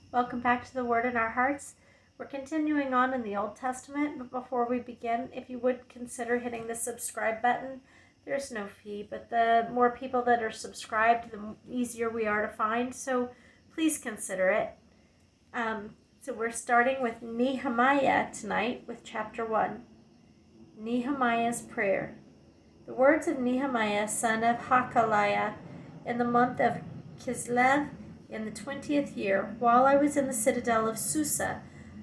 Welcome back to the Word in Our Hearts. We're continuing on in the Old Testament, but before we begin, if you would consider hitting the subscribe button. There's no fee, but the more people that are subscribed, the easier we are to find, so please consider it. So we're starting with Nehemiah tonight with chapter 1. Nehemiah's Prayer. The words of Nehemiah, son of Hakaliah, in the month of Kislev, in the 20th year, while I was in the citadel of Susa,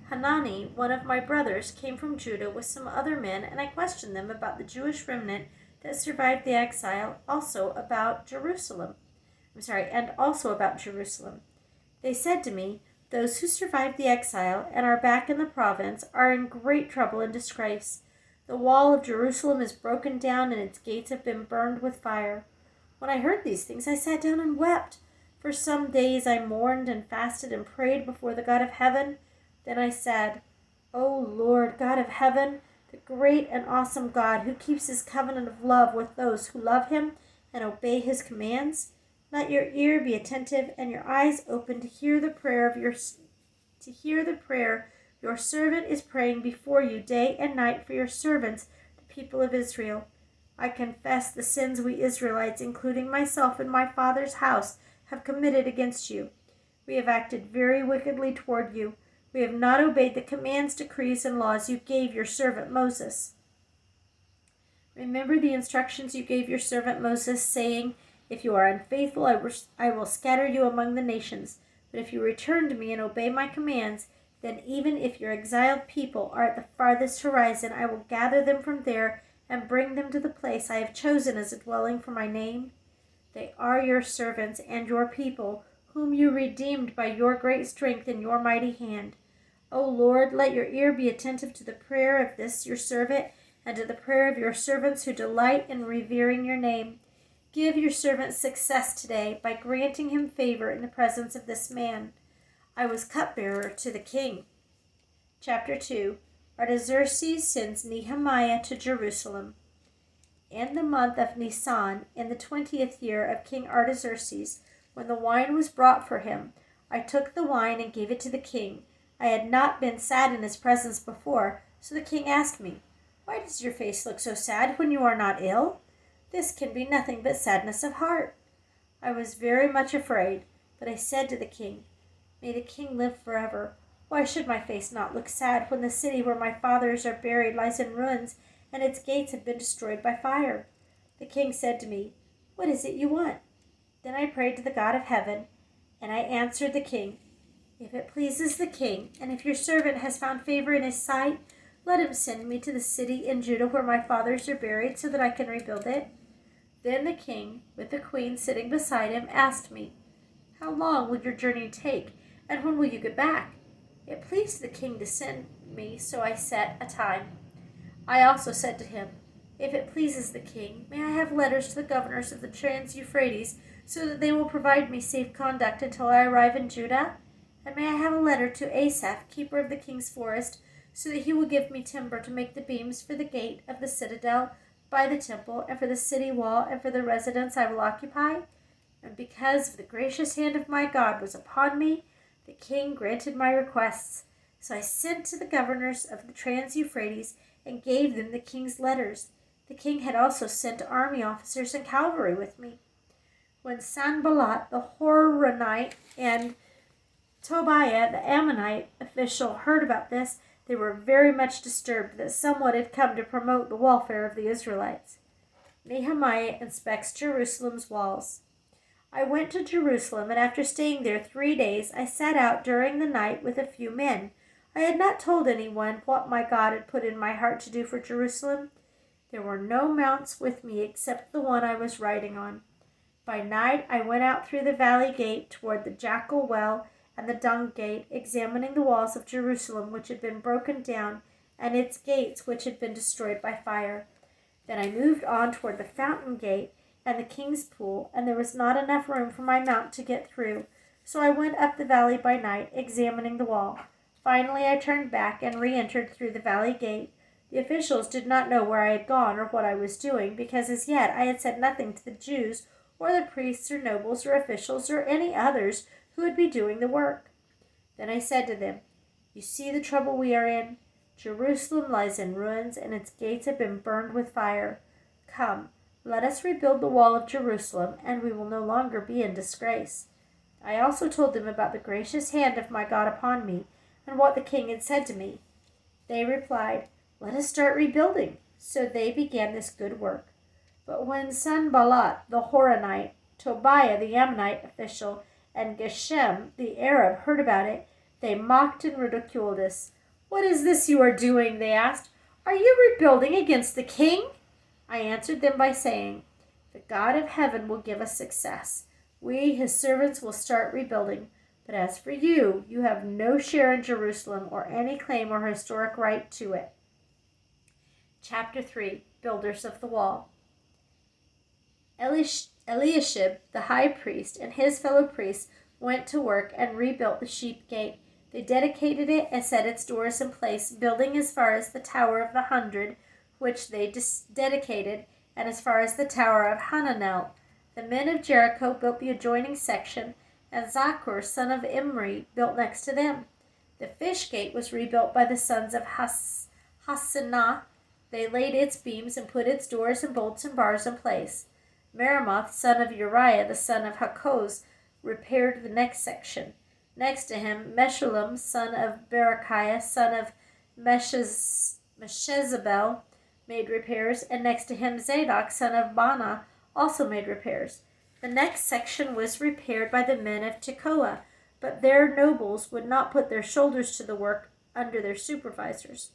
Hanani, one of my brothers, came from Judah with some other men, and I questioned them about the Jewish remnant that survived the exile, and also about Jerusalem. They said to me, "Those who survived the exile and are back in the province are in great trouble and disgrace. The wall of Jerusalem is broken down, and its gates have been burned with fire." When I heard these things, I sat down and wept. For some days I mourned and fasted and prayed before the God of heaven. Then I said, "O Lord, God of heaven, the great and awesome God who keeps his covenant of love with those who love him and obey his commands, let your ear be attentive and your eyes open to hear the prayer your servant is praying before you day and night for your servants, the people of Israel. I confess the sins we Israelites, including myself and my father's house, have committed against you. We have acted very wickedly toward you. We have not obeyed the commands, decrees, and laws you gave your servant Moses. Remember the instructions you gave your servant Moses, saying, 'If you are unfaithful, I will scatter you among the nations. But if you return to me and obey my commands, then even if your exiled people are at the farthest horizon, I will gather them from there and bring them to the place I have chosen as a dwelling for my name. They are your servants and your people, whom you redeemed by your great strength and your mighty hand. O Lord, let your ear be attentive to the prayer of this your servant and to the prayer of your servants who delight in revering your name. Give your servant success today by granting him favor in the presence of this man." I was cupbearer to the king. Chapter 2. Artaxerxes sends Nehemiah to Jerusalem. In the month of Nisan, in the 20th year of King Artaxerxes, when the wine was brought for him, I took the wine and gave it to the king. I had not been sad in his presence before, so the king asked me, "Why does your face look so sad when you are not ill?" "This can be nothing but sadness of heart." I was very much afraid, but I said to the king, "May the king live forever. Why should my face not look sad when the city where my fathers are buried lies in ruins and its gates have been destroyed by fire?" The king said to me, "What is it you want?" Then I prayed to the God of heaven, and I answered the king, "If it pleases the king, and if your servant has found favor in his sight, let him send me to the city in Judah where my fathers are buried so that I can rebuild it." Then the king, with the queen sitting beside him, asked me, "How long will your journey take, and when will you get back?" It pleased the king to send me, so I set a time. I also said to him, "If it pleases the king, may I have letters to the governors of the Trans-Euphrates, so that they will provide me safe conduct until I arrive in Judah? And may I have a letter to Asaph, keeper of the king's forest, so that he will give me timber to make the beams for the gate of the citadel by the temple, and for the city wall, and for the residence I will occupy?" And because the gracious hand of my God was upon me, the king granted my requests. So I sent to the governors of the Trans-Euphrates and gave them the king's letters. The king had also sent army officers and cavalry with me. When Sanballat the Horonite and Tobiah the Ammonite official heard about this, they were very much disturbed that someone had come to promote the welfare of the Israelites. Nehemiah inspects Jerusalem's walls. I went to Jerusalem, and after staying there 3 days, I set out during the night with a few men. I had not told anyone what my God had put in my heart to do for Jerusalem. There were no mounts with me except the one I was riding on. By night I went out through the valley gate toward the Jackal Well and the Dung Gate, examining the walls of Jerusalem which had been broken down and its gates which had been destroyed by fire. Then I moved on toward the Fountain Gate and the King's Pool, and there was not enough room for my mount to get through, so I went up the valley by night, examining the wall. Finally I turned back and re-entered through the valley gate. The officials did not know where I had gone or what I was doing, because as yet I had said nothing to the Jews or the priests or nobles or officials or any others who would be doing the work. Then I said to them, "You see the trouble we are in? Jerusalem lies in ruins, and its gates have been burned with fire. Come, let us rebuild the wall of Jerusalem, and we will no longer be in disgrace." I also told them about the gracious hand of my God upon me, and what the king had said to me. They replied, "Let us start rebuilding." So they began this good work. But when Sanballat the Horonite, Tobiah the Ammonite official, and Geshem the Arab heard about it, they mocked and ridiculed us. "What is this you are doing?" they asked. "Are you rebuilding against the king?" I answered them by saying, "The God of heaven will give us success. We, his servants, will start rebuilding. But as for you, you have no share in Jerusalem or any claim or historic right to it." Chapter 3, Builders of the Wall. Eliashib, the high priest, and his fellow priests went to work and rebuilt the sheep gate. They dedicated it and set its doors in place, building as far as the Tower of the 100, which they dedicated, and as far as the Tower of Hananel. The men of Jericho built the adjoining section, and Zakur, son of Imri, built next to them. The fish gate was rebuilt by the sons of Hasanah. They laid its beams and put its doors and bolts and bars in place. Meremoth, son of Uriah, the son of Hakoz, repaired the next section. Next to him, Meshullam, son of Berechiah, son of Meshezabel, made repairs, and next to him, Zadok, son of Bana, also made repairs. The next section was repaired by the men of Tekoa, but their nobles would not put their shoulders to the work under their supervisors.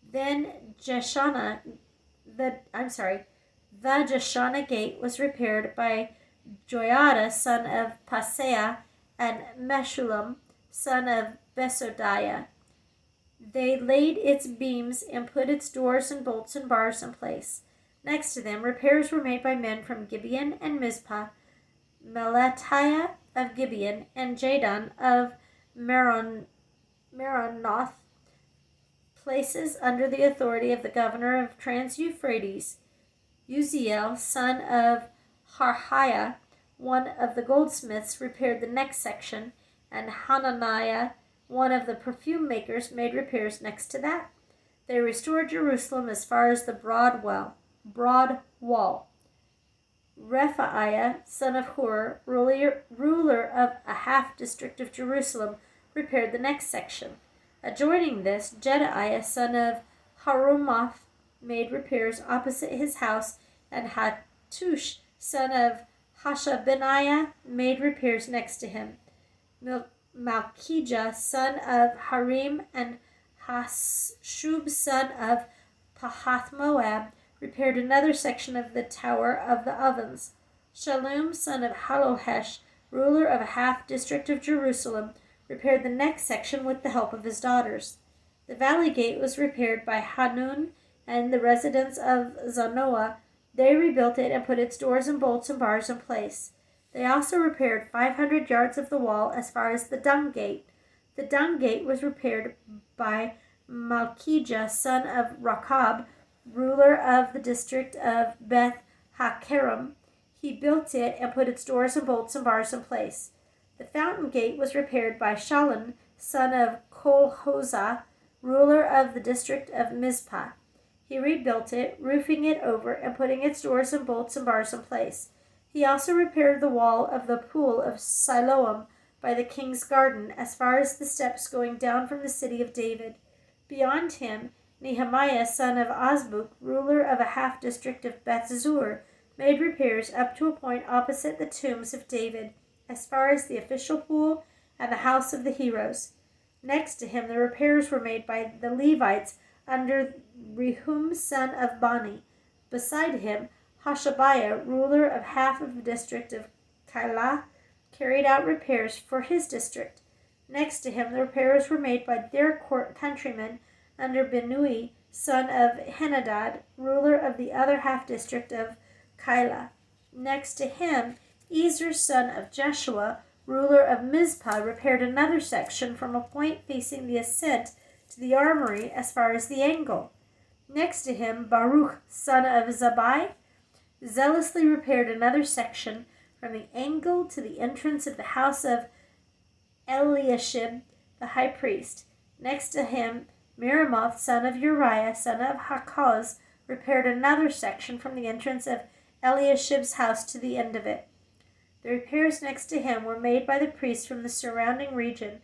Then the Jeshanah gate was repaired by Joiada, son of Paseah, and Meshullam, son of Besodiah. They laid its beams and put its doors and bolts and bars in place. Next to them, repairs were made by men from Gibeon and Mizpah, Melatiah of Gibeon, and Jadon of Meronoth, places under the authority of the governor of Trans-Euphrates. Uziel, son of Harhiah, one of the goldsmiths, repaired the next section, and Hananiah, one of the perfume makers, made repairs next to that. They restored Jerusalem as far as the broad wall. Rephaiah, son of Hur, ruler of a half-district of Jerusalem, repaired the next section. Adjoining this, Jedaiah, son of Harumath, made repairs opposite his house, and Hattush, son of Hashabniah, made repairs next to him. Malchijah, son of Harim, and Hashub, son of Pahath-Moab, repaired another section of the Tower of the Ovens. Shallum, son of Halohesh, ruler of a half-district of Jerusalem, repaired the next section with the help of his daughters. The valley gate was repaired by Hanun and the residents of Zanoah. They rebuilt it and put its doors and bolts and bars in place. They also repaired 500 yards of the wall as far as the dung gate. The dung gate was repaired by Malchijah, son of Rechab, ruler of the district of Beth Hakerem. He built it and put its doors and bolts and bars in place. The fountain gate was repaired by Shallun, son of Kolhozah, ruler of the district of Mizpah. He rebuilt it, roofing it over and putting its doors and bolts and bars in place. He also repaired the wall of the pool of Siloam by the king's garden as far as the steps going down from the city of David. Beyond him, Nehemiah, son of Azbuk, ruler of a half-district of Beth-zur, made repairs up to a point opposite the tombs of David, as far as the official pool and the house of the heroes. Next to him, the repairs were made by the Levites under Rehum, son of Bani. Beside him, Hashabiah, ruler of half of the district of Keilah, carried out repairs for his district. Next to him, the repairs were made by their countrymen under Binui, son of Henadad, ruler of the other half-district of Keilah. Next to him, Ezer, son of Jeshua, ruler of Mizpah, repaired another section from a point facing the ascent to the armory as far as the angle. Next to him, Baruch, son of Zabai, zealously repaired another section from the angle to the entrance of the house of Eliashib, the high priest. Next to him, Meremoth, son of Uriah, son of Hakkoz, repaired another section from the entrance of Eliashib's house to the end of it. The repairs next to him were made by the priests from the surrounding region.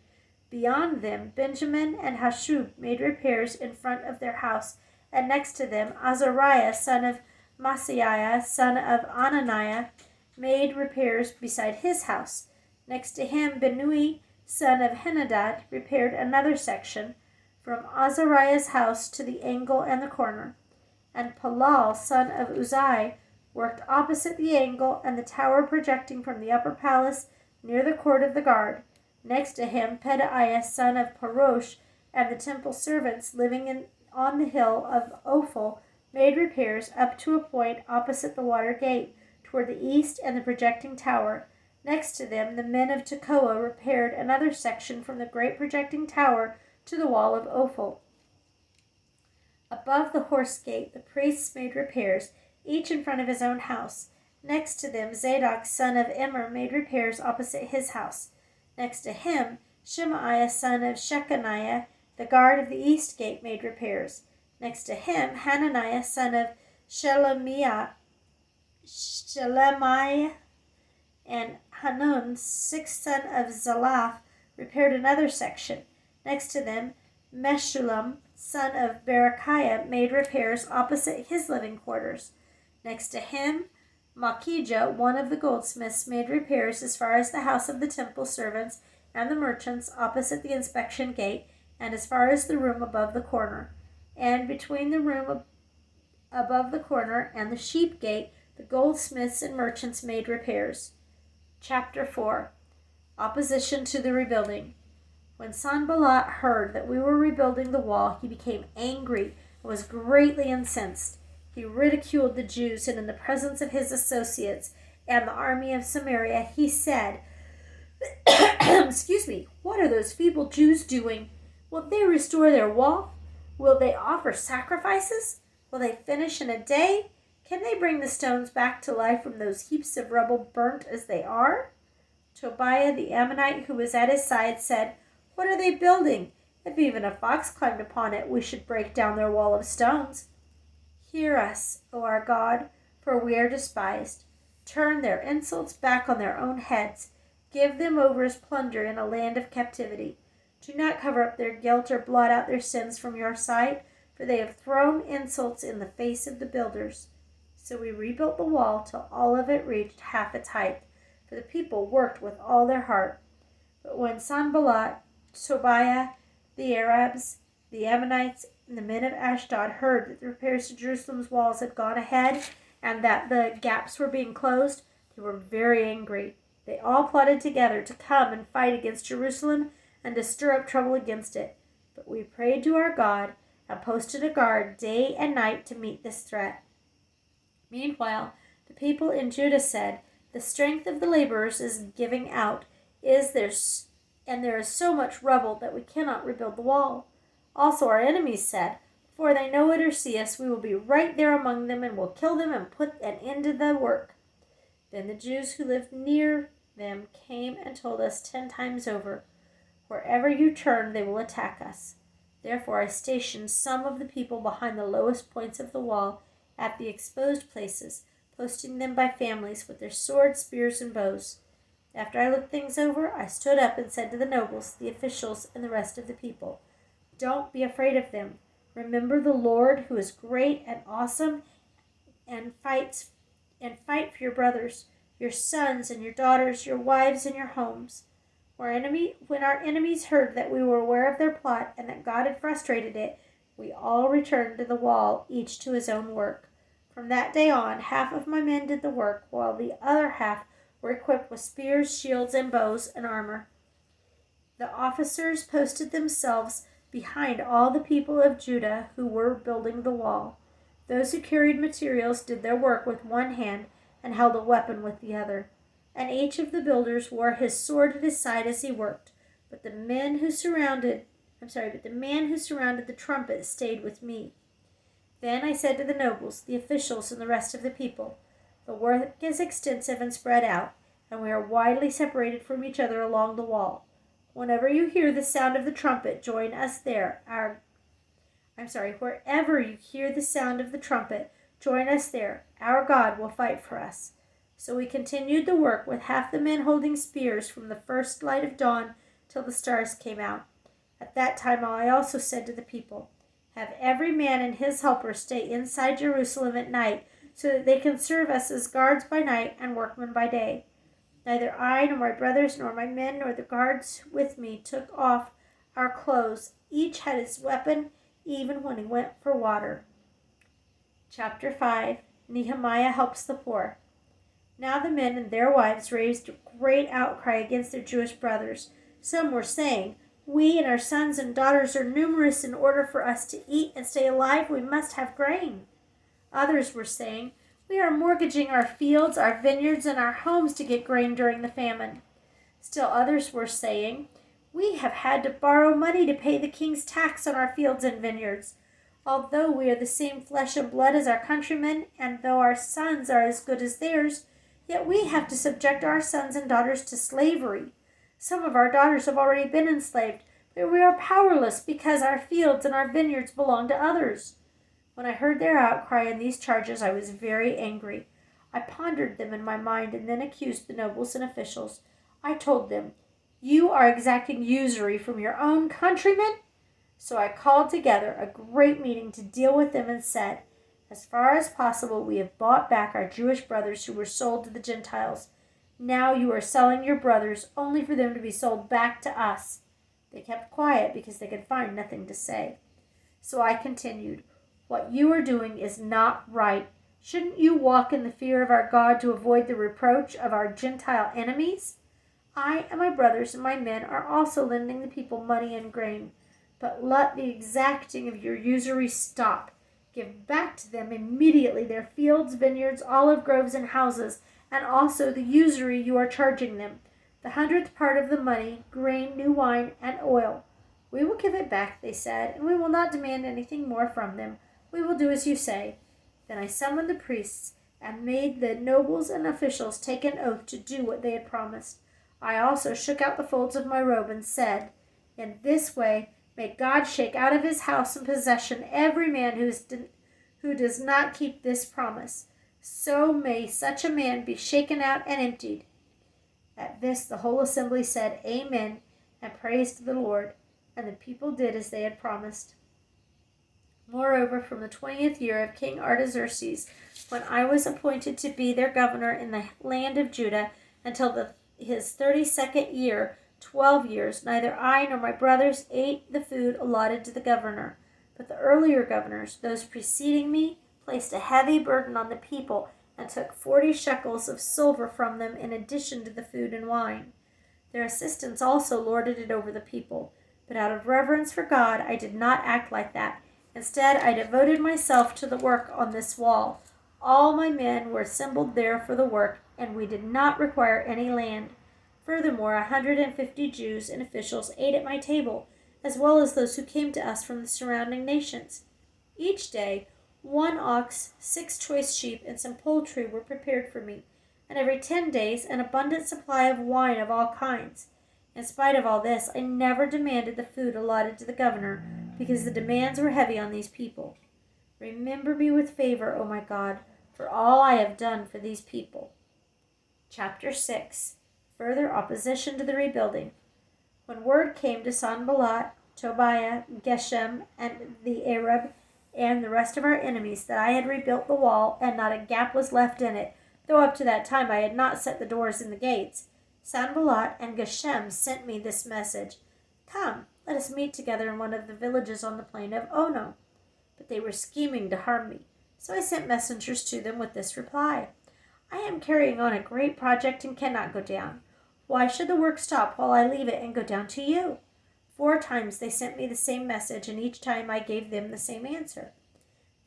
Beyond them, Benjamin and Hashub made repairs in front of their house, and next to them, Azariah, son of Maaseiah, son of Ananiah, made repairs beside his house. Next to him, Benui, son of Henadad, repaired another section from Azariah's house to the angle and the corner. And Palal, son of Uzai, worked opposite the angle and the tower projecting from the upper palace near the court of the guard. Next to him, Pedaiah, son of Parosh, and the temple servants living on the hill of Ophel made repairs up to a point opposite the water gate, toward the east and the projecting tower. Next to them, the men of Tekoa repaired another section from the great projecting tower to the wall of Ophel. Above the horse gate, the priests made repairs, each in front of his own house. Next to them, Zadok, son of Immer, made repairs opposite his house. Next to him, Shemaiah, son of Shechaniah, the guard of the east gate, made repairs. Next to him, Hananiah, son of Shelemiah, and Hanun, sixth son of Zalaph, repaired another section. Next to them, Meshullam, son of Berechiah, made repairs opposite his living quarters. Next to him, Malchijah, one of the goldsmiths, made repairs as far as the house of the temple servants and the merchants opposite the inspection gate, and as far as the room above the corner. And between the room above the corner and the sheep gate, the goldsmiths and merchants made repairs. Chapter 4. Opposition to the rebuilding. When Sanballat heard that we were rebuilding the wall, he became angry and was greatly incensed. He ridiculed the Jews, and in the presence of his associates and the army of Samaria, he said, what are those feeble Jews doing? Will they restore their wall? Will they offer sacrifices? Will they finish in a day? Can they bring the stones back to life from those heaps of rubble, burnt as they are? Tobiah the Ammonite, who was at his side, said, What are they building? If even a fox climbed upon it, we should break down their wall of stones. Hear us, O our God, for we are despised. Turn their insults back on their own heads. Give them over as plunder in a land of captivity. Do not cover up their guilt or blot out their sins from your sight, for they have thrown insults in the face of the builders. So we rebuilt the wall till all of it reached half its height, for the people worked with all their heart. But when Sanballat, Tobiah, the Arabs, the Ammonites, and the men of Ashdod heard that the repairs to Jerusalem's walls had gone ahead and that the gaps were being closed, they were very angry. They all plotted together to come and fight against Jerusalem and to stir up trouble against it. But we prayed to our God and posted a guard day and night to meet this threat. Meanwhile, the people in Judah said, The strength of the laborers is giving out, and there is so much rubble that we cannot rebuild the wall. Also our enemies said, Before they know it or see us, we will be right there among them and will kill them and put an end to the work. Then the Jews who lived near them came and told us 10 times over, Wherever you turn, they will attack us. Therefore I stationed some of the people behind the lowest points of the wall at the exposed places, posting them by families with their swords, spears, and bows. After I looked things over, I stood up and said to the nobles, the officials, and the rest of the people, Don't be afraid of them. Remember the Lord, who is great and awesome, and fight for your brothers, your sons and your daughters, your wives and your homes. When our enemies heard that we were aware of their plot and that God had frustrated it, we all returned to the wall, each to his own work. From that day on, half of my men did the work, while the other half were equipped with spears, shields, and bows and armor. The officers posted themselves behind all the people of Judah who were building the wall. Those who carried materials did their work with one hand and held a weapon with the other. And each of the builders wore his sword at his side as he worked. But the man who surrounded the trumpet stayed with me. Then I said to the nobles, the officials, and the rest of the people, The work is extensive and spread out, and we are widely separated from each other along the wall. Whenever you hear the sound of the trumpet, join us there. Wherever you hear the sound of the trumpet, join us there. Our God will fight for us." So we continued the work with half the men holding spears from the first light of dawn till the stars came out. At that time I also said to the people, "Have every man and his helper stay inside Jerusalem at night, so that they can serve us as guards by night and workmen by day." Neither I nor my brothers nor my men nor the guards with me took off our clothes. Each had his weapon, even when he went for water. Chapter 5. Nehemiah helps the poor. Now the men and their wives raised a great outcry against their Jewish brothers. Some were saying, "We and our sons and daughters are numerous. In order for us to eat and stay alive, we must have grain." Others were saying, "We are mortgaging our fields, our vineyards, and our homes to get grain during the famine." Still others were saying, "We have had to borrow money to pay the king's tax on our fields and vineyards. Although we are the same flesh and blood as our countrymen, and though our sons are as good as theirs, yet we have to subject our sons and daughters to slavery. Some of our daughters have already been enslaved, but we are powerless because our fields and our vineyards belong to others." When I heard their outcry and these charges, I was very angry. I pondered them in my mind and then accused the nobles and officials. I told them, "You are exacting usury from your own countrymen?" So I called together a great meeting to deal with them and said, "As far as possible, we have bought back our Jewish brothers who were sold to the Gentiles. Now you are selling your brothers only for them to be sold back to us." They kept quiet because they could find nothing to say. So I continued, "What you are doing is not right. Shouldn't you walk in the fear of our God to avoid the reproach of our Gentile enemies? I and my brothers and my men are also lending the people money and grain. But let the exacting of your usury stop. Give back to them immediately their fields, vineyards, olive groves, and houses, and also the usury you are charging them, the 100th part of the money, grain, new wine, and oil." "We will give it back," they said, "and we will not demand anything more from them. We will do as you say." Then I summoned the priests and made the nobles and officials take an oath to do what they had promised. I also shook out the folds of my robe and said, "In this way may God shake out of his house and possession every man who does not keep this promise. So may such a man be shaken out and emptied." At this the whole assembly said, "Amen," and praised the Lord. And the people did as they had promised. Moreover, from the 20th year of King Artaxerxes, when I was appointed to be their governor in the land of Judah, until his 32nd year, 12 years, neither I nor my brothers ate the food allotted to the governor. But the earlier governors, those preceding me, placed a heavy burden on the people and took 40 shekels of silver from them in addition to the food and wine. Their assistants also lorded it over the people. But out of reverence for God, I did not act like that. Instead, I devoted myself to the work on this wall. All my men were assembled there for the work, and we did not require any land. Furthermore, 150 Jews and officials ate at my table, as well as those who came to us from the surrounding nations. Each day, 1 ox, 6 choice sheep, and some poultry were prepared for me, and every 10 days an abundant supply of wine of all kinds. In spite of all this, I never demanded the food allotted to the governor, because the demands were heavy on these people. Remember me with favor, O my God, for all I have done for these people. Chapter 6. Further opposition to the rebuilding. When word came to Sanballat, Tobiah, Geshem, and the Arab, and the rest of our enemies, that I had rebuilt the wall, and not a gap was left in it, though up to that time I had not set the doors and the gates, Sanballat and Geshem sent me this message: "Come, let us meet together in one of the villages on the plain of Ono." But they were scheming to harm me, so I sent messengers to them with this reply: "I am carrying on a great project and cannot go down. Why should the work stop while I leave it and go down to you?" 4 times they sent me the same message, and each time I gave them the same answer.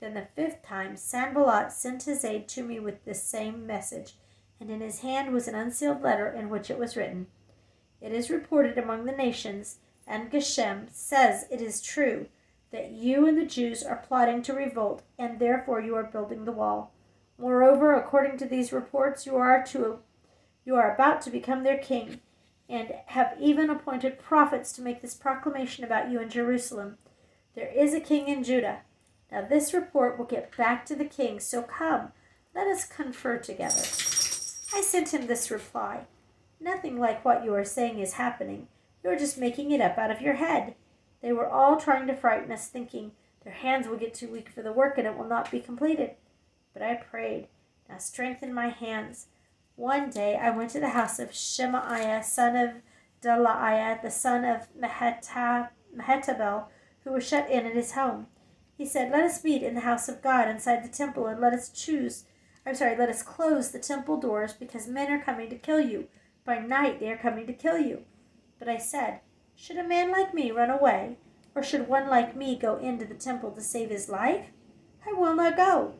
Then the 5th time Sanballat sent his aide to me with this same message, and in his hand was an unsealed letter in which it was written: "It is reported among the nations, and Geshem says it is true, that you and the Jews are plotting to revolt, and therefore you are building the wall. Moreover, according to these reports, you are about to become their king. and have even appointed prophets to make this proclamation about you in Jerusalem. There is a king in Judah. Now this report will get back to the king, so come, let us confer together." I sent him this reply: "Nothing like what you are saying is happening. You are just making it up out of your head." They were all trying to frighten us, thinking their hands will get too weak for the work and it will not be completed. But I prayed, "Now strengthen my hands." One day I went to the house of Shemaiah, son of Delaiah, the son of Mehetabel, who was shut in at his home. He said, "Let us meet in the house of God inside the temple, and let us close the temple doors, because men are coming to kill you. By night they are coming to kill you." But I said, "Should a man like me run away? Or should one like me go into the temple to save his life? I will not go."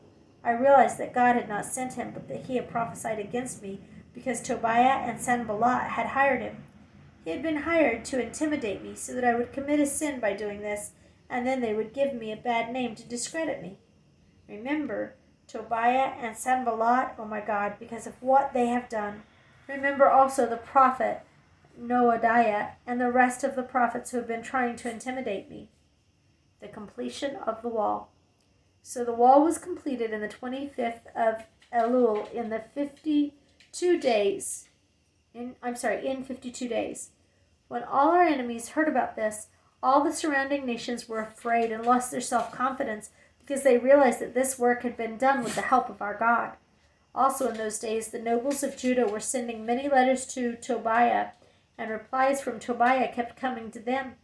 I realized that God had not sent him, but that he had prophesied against me, because Tobiah and Sanballat had hired him. He had been hired to intimidate me so that I would commit a sin by doing this, and then they would give me a bad name to discredit me. Remember Tobiah and Sanballat, oh my God, because of what they have done. Remember also the prophet Noadiah and the rest of the prophets who have been trying to intimidate me. The completion of the wall. So the wall was completed in the 25th of Elul in 52 days. In 52 days. When all our enemies heard about this, all the surrounding nations were afraid and lost their self-confidence, because they realized that this work had been done with the help of our God. Also in those days, the nobles of Judah were sending many letters to Tobiah, and replies from Tobiah kept coming to them.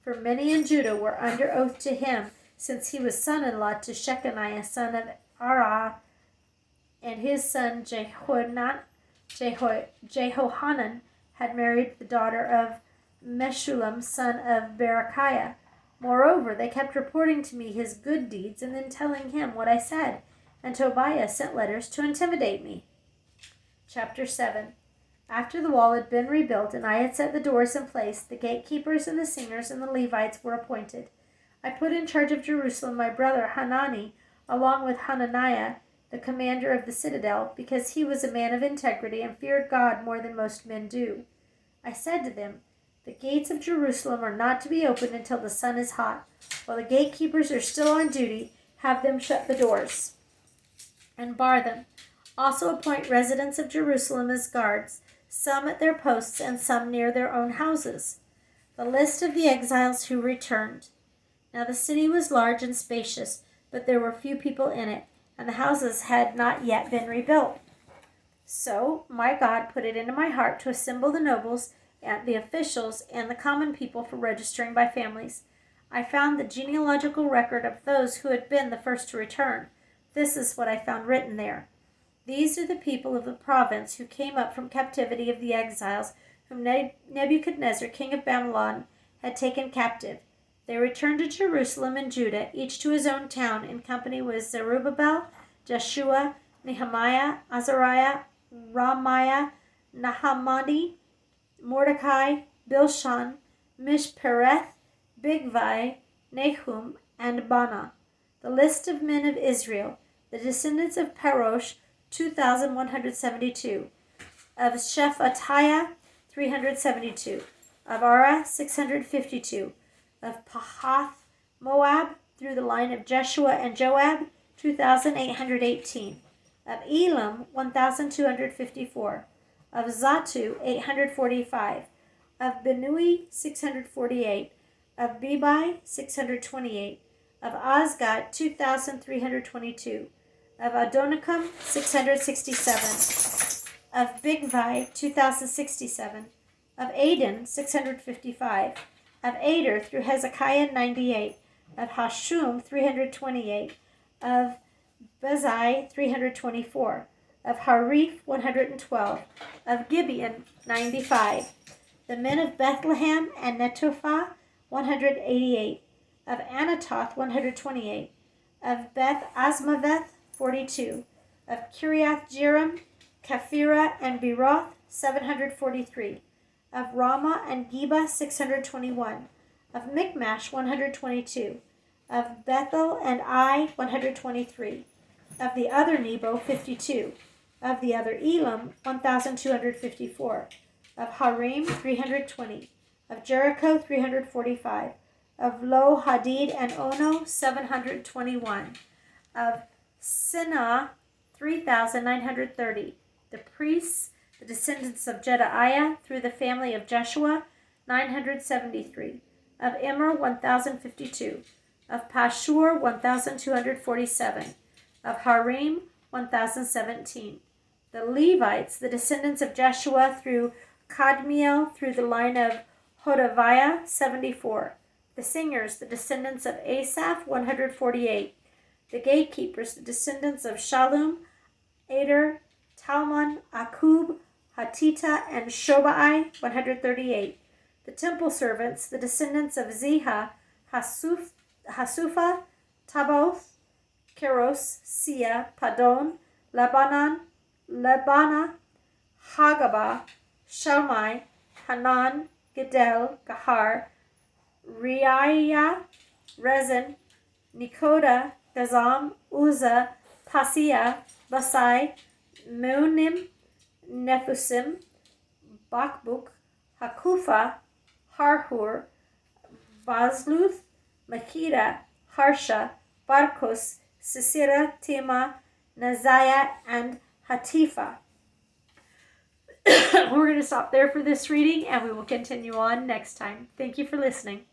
For many in Judah were under oath to him, since he was son-in-law to Shechaniah, son of Arah, and his son Jehohanan had married the daughter of Meshullam, son of Berechiah. Moreover, they kept reporting to me his good deeds and then telling him what I said, and Tobiah sent letters to intimidate me. Chapter 7. After the wall had been rebuilt and I had set the doors in place, the gatekeepers and the singers and the Levites were appointed. I put in charge of Jerusalem my brother Hanani, along with Hananiah, the commander of the citadel, because he was a man of integrity and feared God more than most men do. I said to them, "The gates of Jerusalem are not to be opened until the sun is hot. While the gatekeepers are still on duty, have them shut the doors and bar them. Also appoint residents of Jerusalem as guards, some at their posts and some near their own houses." The list of the exiles who returned. Now the city was large and spacious, but there were few people in it, and the houses had not yet been rebuilt. So my God put it into my heart to assemble the nobles and the officials and the common people for registering by families. I found the genealogical record of those who had been the first to return. This is what I found written there. These are the people of the province who came up from captivity of the exiles, whom Nebuchadnezzar, king of Babylon, had taken captive. They returned to Jerusalem and Judah, each to his own town, in company with Zerubbabel, Jeshua, Nehemiah, Azariah, Ramiah, Nahamani, Mordecai, Bilshan, Mishpereth, Bigvai, Nahum, and Bana. The list of men of Israel, the descendants of Parosh, 2,172. Of Shephatiah, 372. Of Ara, 652. Of Pahath Moab, through the line of Jeshua and Joab, 2,818. Of Elam, 1,254. Of Zatu, 845. Of Benui, 648. Of Bebai, 628. Of Azgad, 2,322. Of Adonicum, 667. Of Bigvai, 2,067. Of Aden, 655. Of Ader, through Hezekiah, 98. Of Hashum, 328. Of Bezai, 324. Of Harif, 112. Of Gibeon, 95. The men of Bethlehem and Netophah, 188. Of Anatoth, 128. Of Beth Asmaveth, 42. Of Kiriath Jearim, Kephirah, and Beroth, 743. Of Ramah and Geba, 621. Of Michmash, 122. Of Bethel and Ai, 123. Of the other Nebo, 52. Of the other Elam, 1,254. Of Harim, 320. Of Jericho, 345. Of Lo Hadid and Ono, 721. Of Sinah, 3,930. The priests, the descendants of Jedaiah, through the family of Jeshua, 973. Of Immer, 1,052. Of Pashur, 1,247. Of Harim, 1,017. The Levites, the descendants of Jeshua, through Kadmiel, through the line of Hodaviah, 74. The singers, the descendants of Asaph, 148. The gatekeepers, the descendants of Shallum, Ader, Talmon, Akub, Hatita, and Shobai, 138. The temple servants, the descendants of Ziha, Hasufa, Taboth, Keros, Sia, Padon, Labana, Hagabah, Shalmai, Hanan, Gedel, Gahar, Reiah, Rezin, Nikoda, Gazam, Uzzah, Pasia, Basai, Meunim, Nephusim, Bakbuk, Hakufa, Harhur, Bazluth, Makida, Harsha, Barkos, Sisera, Tema, Naziah, and Hatifa. We're going to stop there for this reading, and we will continue on next time. Thank you for listening.